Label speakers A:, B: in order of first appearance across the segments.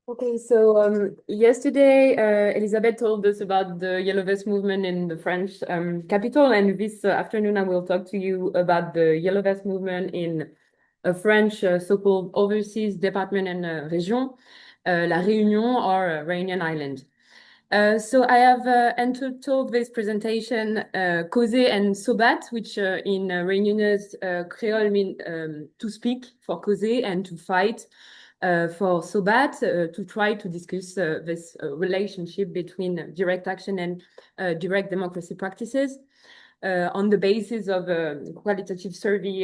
A: Okay, so yesterday Elizabeth told us about the Yellow Vest movement in the French capital, and this afternoon I will talk to you about the Yellow Vest movement in a French so-called overseas department and région, La Réunion or Réunion Island. So I have entitled this presentation Causer and Sobat, which in Réunionnais Creole mean to speak for causer and to fight for Sobat, to try to discuss this relationship between direct action and direct democracy practices. On the basis of a qualitative survey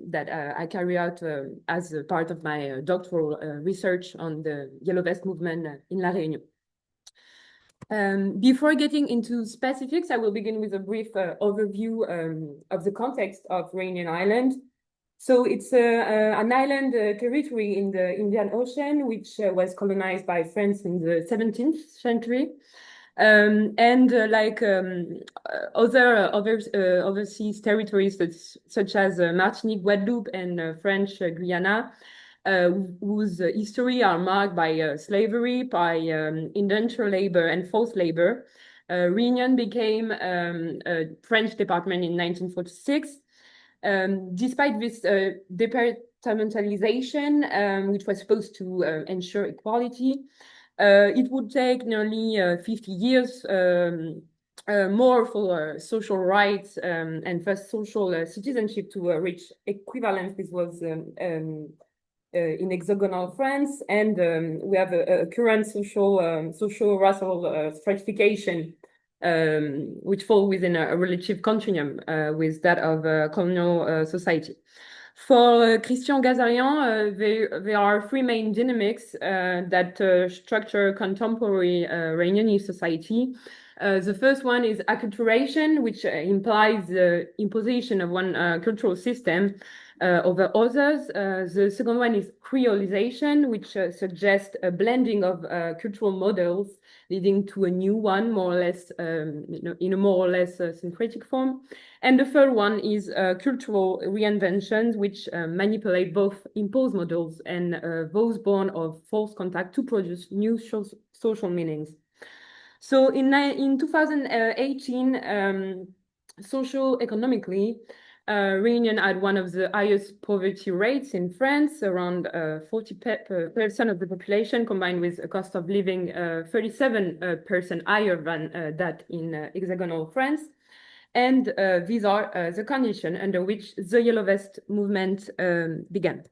A: that I carry out as a part of my doctoral research on the Yellow Vest movement in La Réunion. Before getting into specifics, I will begin with a brief overview of the context of Réunion Island. So it's an island territory in the Indian Ocean, which was colonized by France in the 17th century. Other overseas territories such as Martinique, Guadeloupe, and French Guyana, whose history are marked by slavery, by indentured labor and forced labor. Réunion became a French department in 1946. Despite this departmentalization, which was supposed to ensure equality, it would take nearly 50 years more for social rights and first social citizenship to reach equivalence. This was in hexagonal France, and we have a current social racial stratification, which fall within a relative continuum with that of colonial society. For Christian Gazarian, there are three main dynamics that structure contemporary Réunionnese society. The first one is acculturation, which implies the imposition of one cultural system over others. The second one is creolization, which suggests a blending of cultural models leading to a new one, more or less, in a more or less syncretic form. And the third one is cultural reinventions, which manipulate both imposed models and those born of false contact to produce new social meanings. So in 2018, socio-economically, Réunion had one of the highest poverty rates in France, around 40% of the population, combined with a cost of living 37% higher than that in hexagonal France. And these are the conditions under which the Yellow Vest movement began.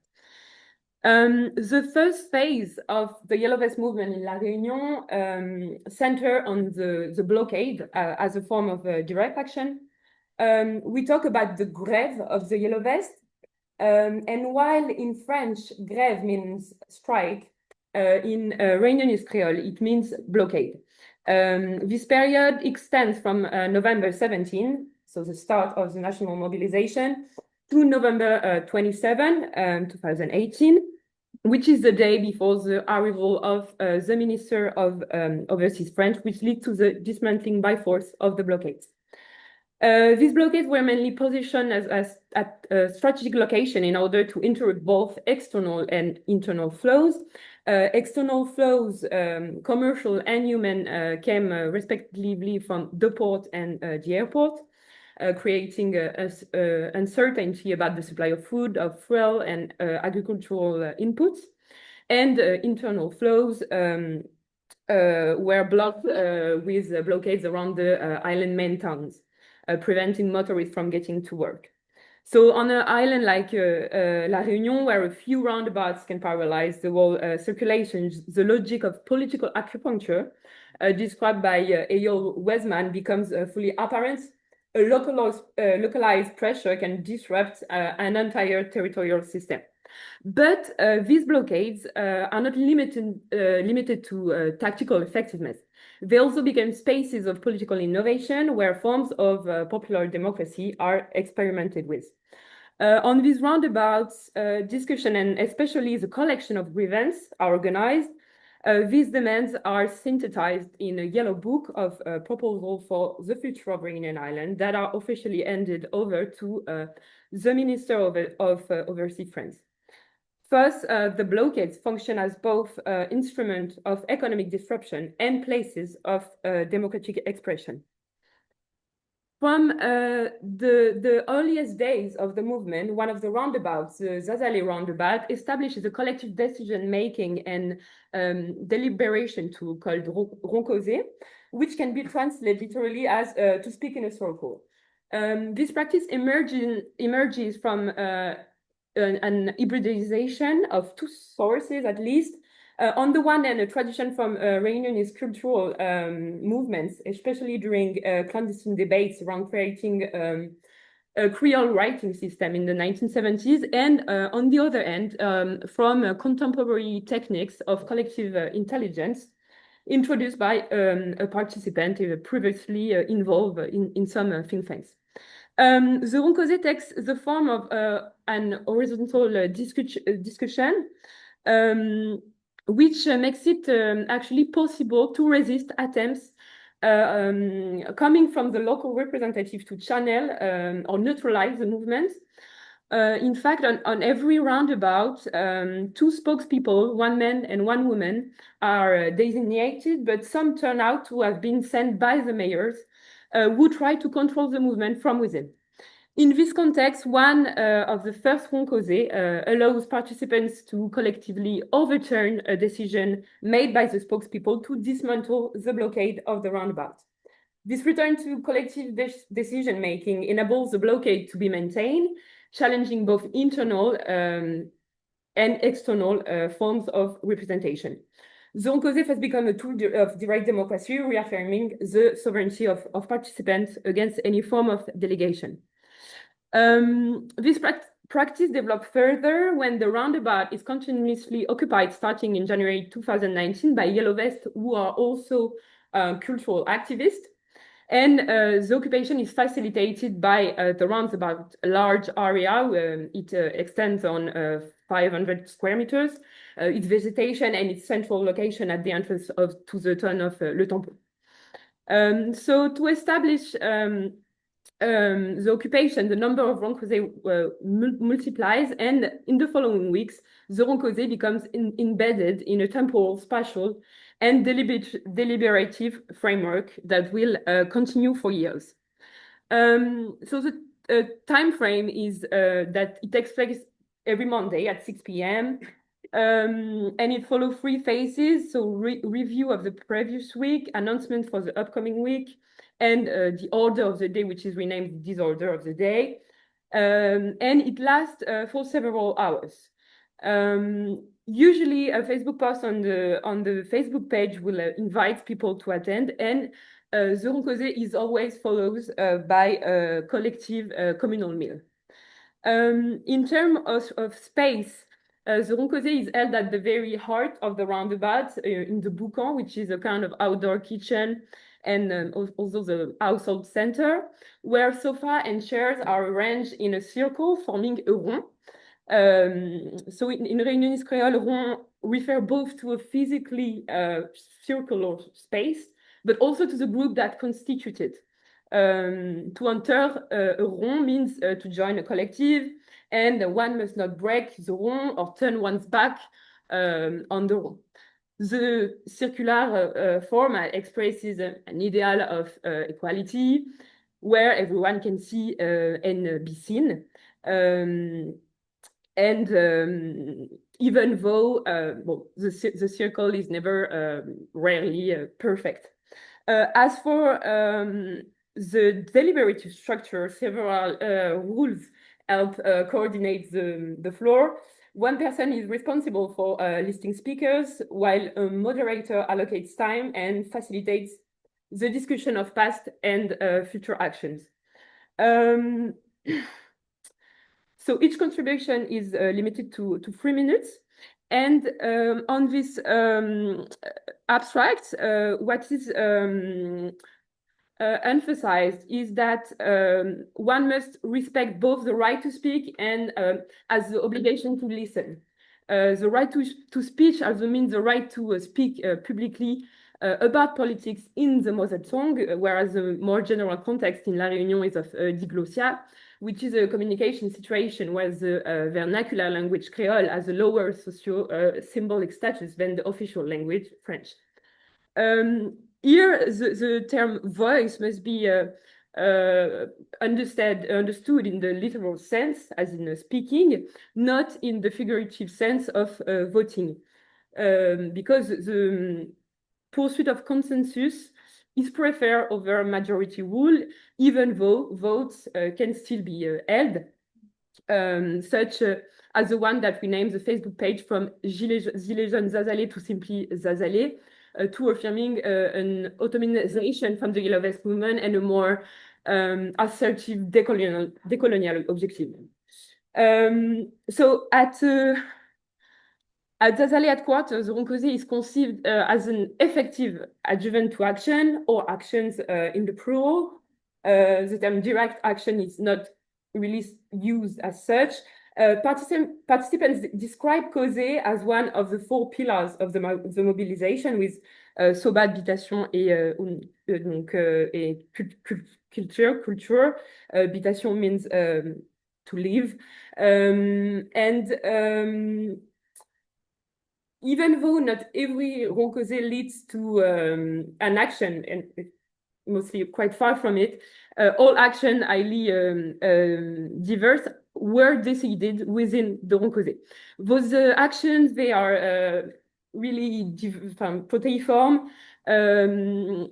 A: The first phase of the Yellow Vest movement in La Réunion centered on the blockade as a form of direct action. We talk about the grève of the Yellow Vest. And while in French, grève means strike, in Réunionnese Creole, it means blockade. This period extends from November 17, so the start of the national mobilization, to November 27, 2018, which is the day before the arrival of the Minister of Overseas French, which led to the dismantling by force of the blockade. These blockades were mainly positioned at a strategic location in order to interrupt both external and internal flows. External flows, commercial and human, came respectively from the port and the airport, creating uncertainty about the supply of food, of fuel, and agricultural inputs. And internal flows were blocked with blockades around the island main towns, preventing motorists from getting to work. So on an island like La Réunion, where a few roundabouts can paralyze the whole circulation, the logic of political acupuncture, described by Eyal Weizmann, becomes fully apparent. A localized pressure can disrupt an entire territorial system. But these blockades are not limited to tactical effectiveness. They also became spaces of political innovation where forms of popular democracy are experimented with. On these roundabouts, discussion and especially the collection of grievances are organized. These demands are synthesized in a yellow book of proposals for the future of Réunion Island that are officially handed over to the Minister of Overseas France. Thus, the blockades function as both instruments of economic disruption and places of democratic expression. From the earliest days of the movement, one of the roundabouts, the Soziale roundabout, establishes a collective decision-making and deliberation tool called roncoser, which can be translated literally as to speak in a circle. This practice emerges from an hybridization of two sources, at least. On the one hand, a tradition from Reunionist cultural movements, especially during clandestine debates around creating a Creole writing system in the 1970s, and on the other hand, from contemporary techniques of collective intelligence introduced by a participant previously involved in some think tanks. The roncoser takes the form of an horizontal discussion, which makes it actually possible to resist attempts coming from the local representative to channel or neutralize the movement. In fact, on every roundabout, two spokespeople, one man and one woman, are designated, but some turn out to have been sent by the mayors who try to control the movement from within. In this context, one of the first roncoser allows participants to collectively overturn a decision made by the spokespeople to dismantle the blockade of the roundabout. This return to collective decision-making enables the blockade to be maintained, challenging both internal and external forms of representation. The roncoser has become a tool of direct democracy, reaffirming the sovereignty of participants against any form of delegation. This practice developed further when the roundabout is continuously occupied starting in January 2019 by Yellow Vests, who are also cultural activists. And the occupation is facilitated by the roundabout large area. It extends on 500 square meters. Its vegetation and its central location at the entrance to the town of Le Tampon. So to establish the occupation, the number of roncoser multiplies, and in the following weeks, the roncoser becomes embedded in a temporal, spatial, and deliberative framework that will continue for years. So the time frame is that it takes place every Monday at 6 p.m. And it follows three phases: so review of the previous week, announcement for the upcoming week, and the order of the day, which is renamed disorder of the day. And it lasts for several hours. Usually a Facebook post on the Facebook page will invite people to attend, and the roncoser is always followed by a collective communal meal. In terms of space, the roncoser is held at the very heart of the roundabout in the boucan, which is a kind of outdoor kitchen, and also the household center, where sofa and chairs are arranged in a circle, forming a rond. So in Reunionist Creole, rond refer both to a physically circular space, but also to the group that constitutes it. To enter a rond means to join a collective, and one must not break the rond or turn one's back on the rond. The circular format expresses an ideal of equality, where everyone can see and be seen. Even though well, the circle is never rarely perfect. As for the deliberative structure, several rules help coordinate the floor. One person is responsible for listing speakers, while a moderator allocates time and facilitates the discussion of past and future actions. So each contribution is limited to 3 minutes. And on this abstract, what is emphasized is that one must respect both the right to speak and as the obligation to listen. The right to speech also means the right to speak publicly about politics in the mother tongue, whereas the more general context in La Réunion is of diglossia, which is a communication situation where the vernacular language Creole has a lower socio-symbolic status than the official language, French. Here, the term voice must be understood in the literal sense, as in speaking, not in the figurative sense of voting, because the pursuit of consensus is preferred over majority rule, even though votes can still be held, such as the one that we named the Facebook page from Gilets jaunes Zazalé to simply Zazalé, to affirming an autonomization from the Yellow Vest movement and a more assertive decolonial objective. So at Zazalé headquarters, the Roncosé is conceived as an effective adjuvant to action or actions in the plural. The term direct action is not really used as such. Participants describe COSE as one of the 4 pillars of the mobilisation, with soba, habitation et culture. Habitation means to live. Even though not every Roncosé leads to an action, and mostly quite far from it, all action highly diverse were decided within the Roncosé. Those actions, they are really proteiniform,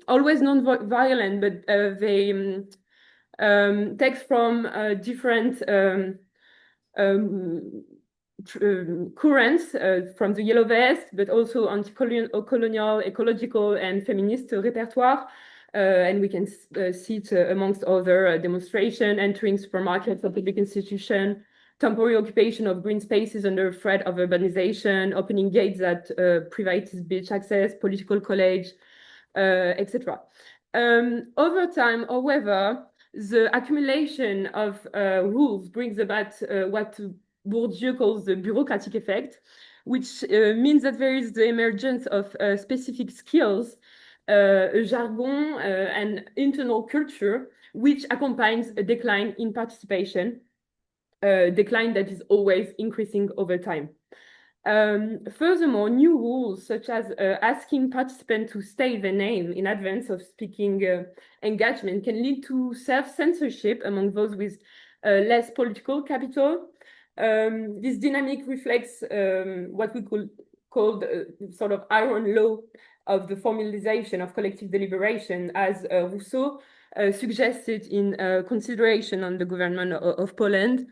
A: always non-violent, but they take from different currents from the Yellow Vest, but also anti-colonial, ecological, and feminist repertoire. And we can see it amongst other demonstrations, entering supermarkets or public institutions, temporary occupation of green spaces under threat of urbanization, opening gates that privatize beach access, political college, etc. Over time, however, the accumulation of rules brings about what Bourdieu calls the bureaucratic effect, which means that there is the emergence of specific skills, a jargon, and internal culture, which accompanies a decline in participation, a decline that is always increasing over time. Furthermore, new rules such as asking participants to state their name in advance of speaking engagement can lead to self-censorship among those with less political capital. This dynamic reflects what we call the sort of iron law of the formalization of collective deliberation, as Rousseau suggested in Consideration on the Government of Poland,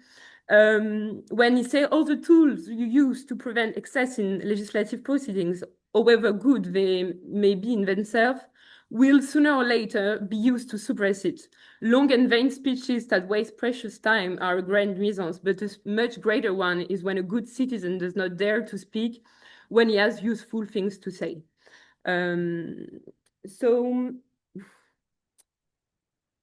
A: when he said all the tools you use to prevent excess in legislative proceedings, however good they may be in themselves, will sooner or later be used to suppress it. Long and vain speeches that waste precious time are a grand nuisance, but a much greater one is when a good citizen does not dare to speak when he has useful things to say. So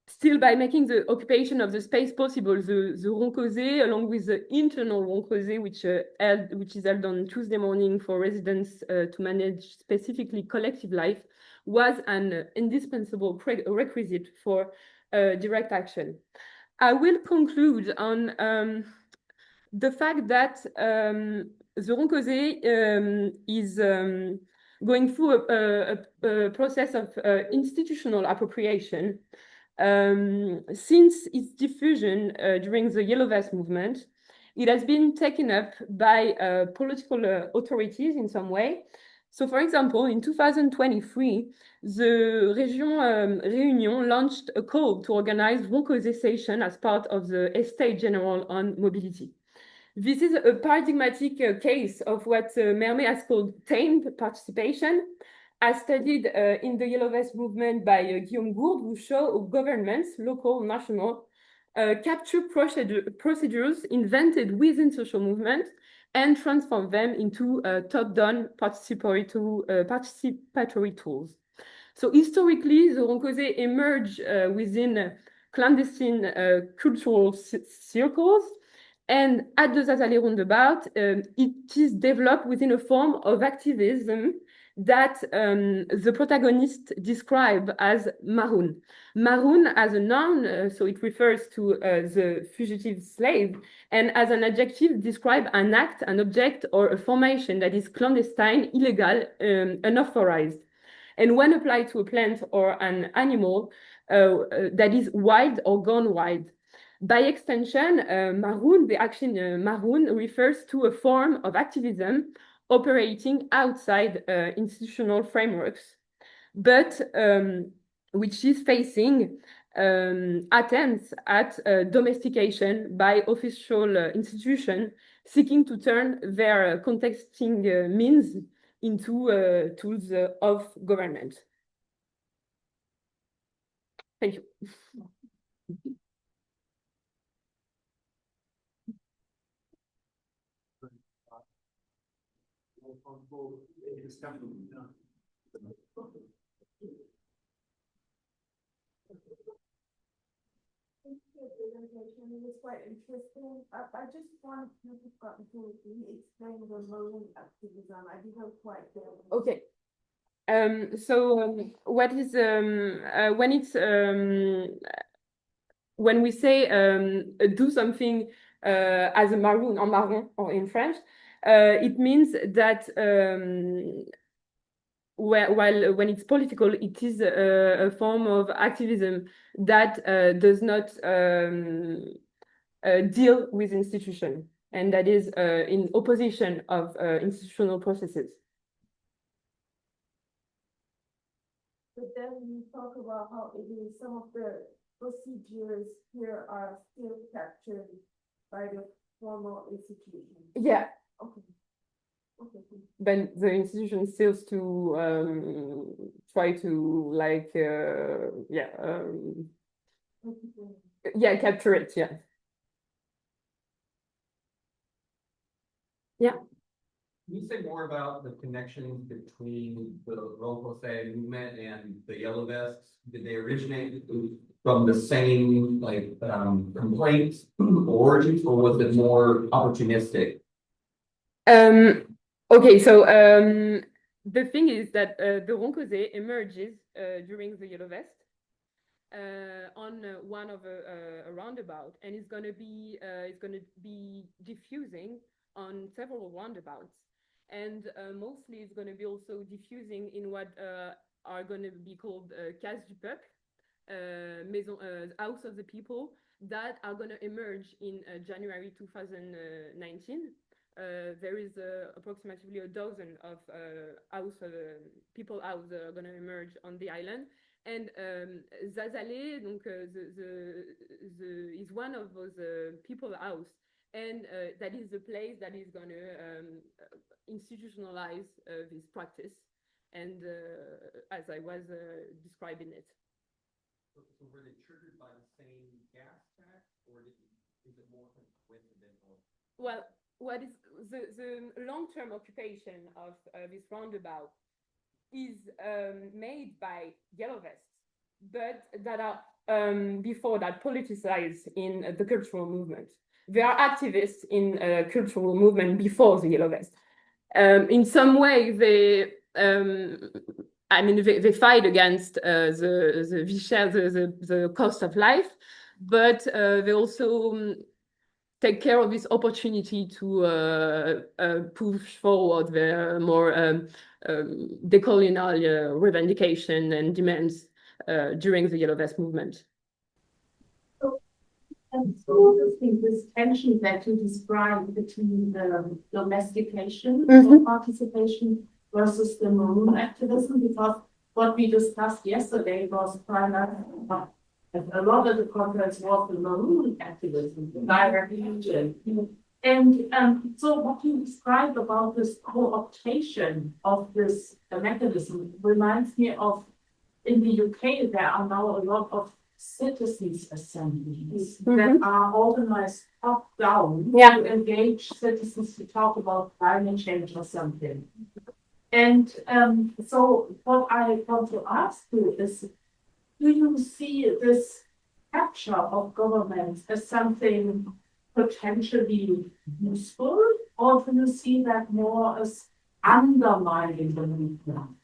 A: still, by making the occupation of the space possible, the Roncosé, along with the internal Roncosé, which is held on Tuesday morning for residents to manage specifically collective life, was an indispensable requisite for direct action. I will conclude on the fact that the Roncosé is going through a process of institutional appropriation. Since its diffusion during the Yellow Vest movement, it has been taken up by political authorities in some way. So, for example, in 2023, the Région Réunion launched a call to organize Roncosé session as part of the Estate General on Mobility. This is a paradigmatic case of what Mermet has called tamed participation, as studied in the Yellow Vest movement by Guillaume Gourde, who show governments, local, national, capture procedures invented within social movement and transform them into top-down participatory tools. So historically, the Roncosé emerged within clandestine cultural circles, And at the Soziale roundabout, it is developed within a form of activism that the protagonist describe as maroon. Maroon as a noun, so it refers to the fugitive slave, and as an adjective describe an act, an object, or a formation that is clandestine, illegal, unauthorized. And when applied to a plant or an animal that is wild or gone wild. By extension, maroon, the action maroon refers to a form of activism operating outside institutional frameworks, but which is facing attempts at domestication by official institutions seeking to turn their contexting means into tools of government. Thank you.
B: It was quite interesting. I just want you to explain the maroon activism. I didn't quite get it.
A: Okay. So what is when it's when we say do something as a maroon en marron or in French, it means that while when it's political, it is a form of activism that does not deal with institution, and that is in opposition of institutional processes.
B: But then you talk about how it is some of the procedures here are still captured by the formal institution.
A: Yeah.
B: Okay. Okay.
A: But the institution still to try to like capture it. Yeah. Yeah.
C: Can you say more about the connections between the Rocoset movement and the Yellow Vests? Did they originate from the same complaints origins, or was it more opportunistic?
A: Okay, so the thing is that the Roncosé emerges during the Yellow Vest on one of a roundabout, and it's gonna be diffusing on several roundabouts, and mostly it's gonna be also diffusing in what are gonna be called Case du Peuple, maison, House of the People, that are gonna emerge in January 2019. There is approximately a dozen of people house are going to emerge on the island, and Zazale, donc is one of those people house, and that is the place that is going to institutionalize this practice, and as I was describing it.
C: So were they triggered by the same gas tax, or is it more coincidental?
A: Well, what is the long-term occupation of this roundabout is made by Yellow Vests, but that are before that politicized in the cultural movement. They are activists in cultural movement before the Yellow Vest. In some way, they fight against the cost of life, but they also take care of this opportunity to push forward their more decolonial revendication and demands during the Yellow Vest movement.
B: And so this tension that you described between the domestication or participation versus the maroon activism, because what we discussed yesterday was primarily a lot of the conference was the maroon activism, direct action. And so what you described about this co-optation of this mechanism reminds me of, in the UK, there are now a lot of citizens' assemblies that are organized top down to engage citizens to talk about climate change or something. And so what I want to ask you is, do you see this capture of governments as something potentially useful, or do you see that more as undermining the movement?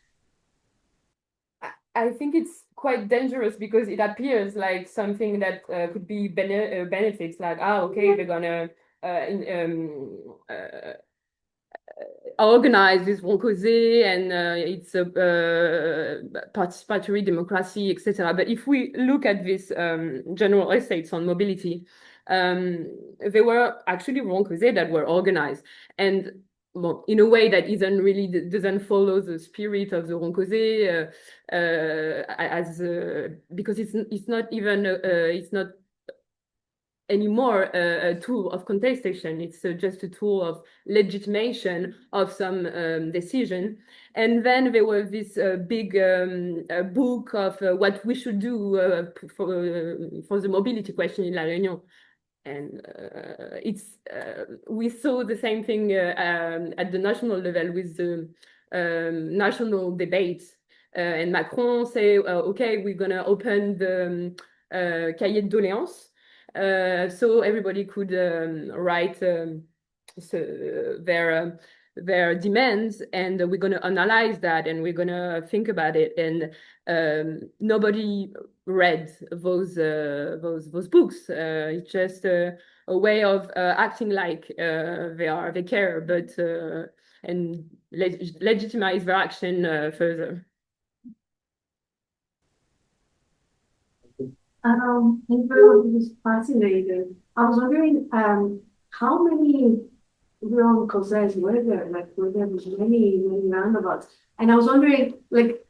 A: I think it's quite dangerous because it appears like something that could be benefits, like, okay, we're gonna organize this Roncosé and it's a participatory democracy, etc. But if we look at this general essays on mobility, there were actually Roncosé that were organized, and well, in a way that doesn't follow the spirit of the Roncosé, because it's not even it's not anymore a tool of contestation. It's just a tool of legitimation of some decision. And then there was this big book of what we should do for the mobility question in La Réunion. And we saw the same thing at the national level with the national debate. And Macron say, okay, we're going to open the cahier de doléances. So everybody could write their demands, and we're going to analyze that, and we're going to think about it. And nobody read those books. It's just a way of acting like they care, but and legitimize their action further.
D: It was fascinating. I was wondering how many real causes were there? Like, were there many roundabouts? And I was wondering, like,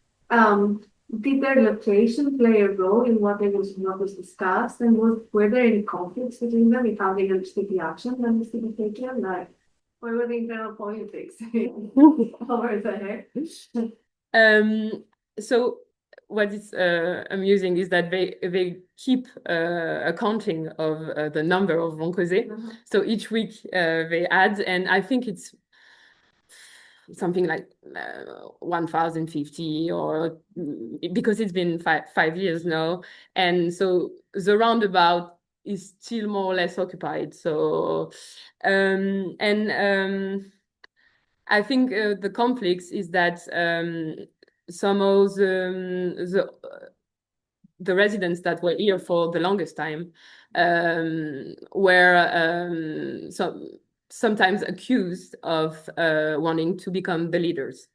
D: did their location play a role in what was discussed? And were there any conflicts between them in how they understood the action that was to be taken? Like, what were the internal politics over there?
A: So what is amusing is that they keep accounting of the number of Roncosé. So each week they add, and I think it's something like 1,050, or because it's been 5 years now, and so the roundabout is still more or less occupied. So I think the conflicts is that somehow the residents that were here for the longest time were sometimes accused of wanting to become the leaders.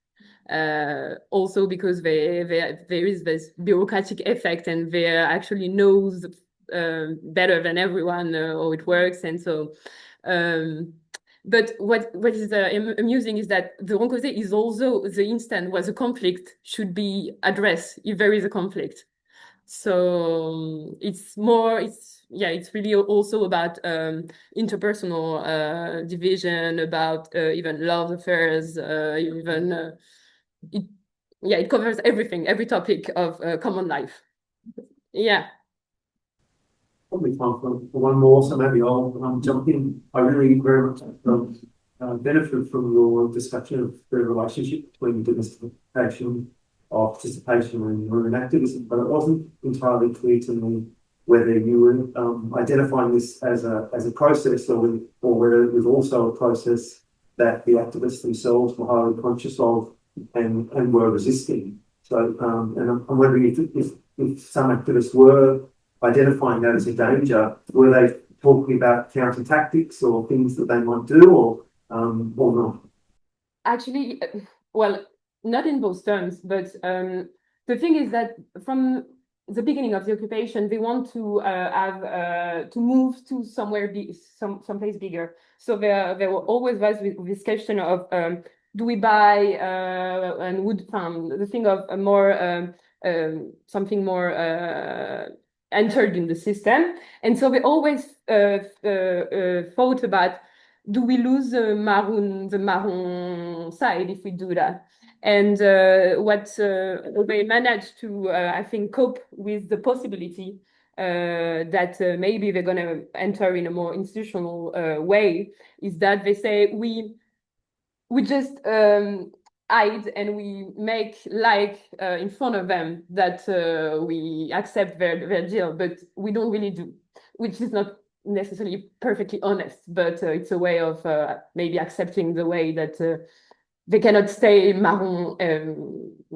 A: Also because there is this bureaucratic effect, and they actually knows better than everyone how it works, and so. But what is amusing is that the Roncosé is also the instant where the conflict should be addressed if there is a conflict. So it's really also about interpersonal division, about even love affairs, it covers everything, every topic of common life. Yeah.
E: Probably time for one more, so maybe I'll jump in. I really very much benefit from your discussion of the relationship between domestication of participation and rural activism, but it wasn't entirely clear to me whether you were identifying this as a process, or whether it was also a process that the activists themselves were highly conscious of and were resisting. So, and I'm wondering if some activists were identifying that as a danger, were they talking about counter tactics or things that they might do, or not?
A: Actually, well, not in those terms, but the thing is that from the beginning of the occupation, they want to have to move to somewhere someplace bigger. So there were always was this question of do we buy and wood farm, the thing of a more something more entered in the system. And so we always thought about, do we lose the Marron side if we do that? And what they managed to, I think, cope with the possibility that maybe they're going to enter in a more institutional way, is that they say we just hide and we make like in front of them that we accept their deal, but we don't really do, which is not necessarily perfectly honest, but it's a way of maybe accepting the way that they cannot stay marron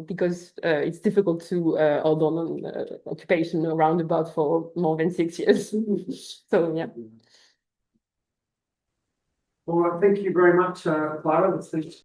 A: because it's difficult to hold on occupation roundabout for more than 6 years. So yeah.
E: All right, thank you very much, Clara. That's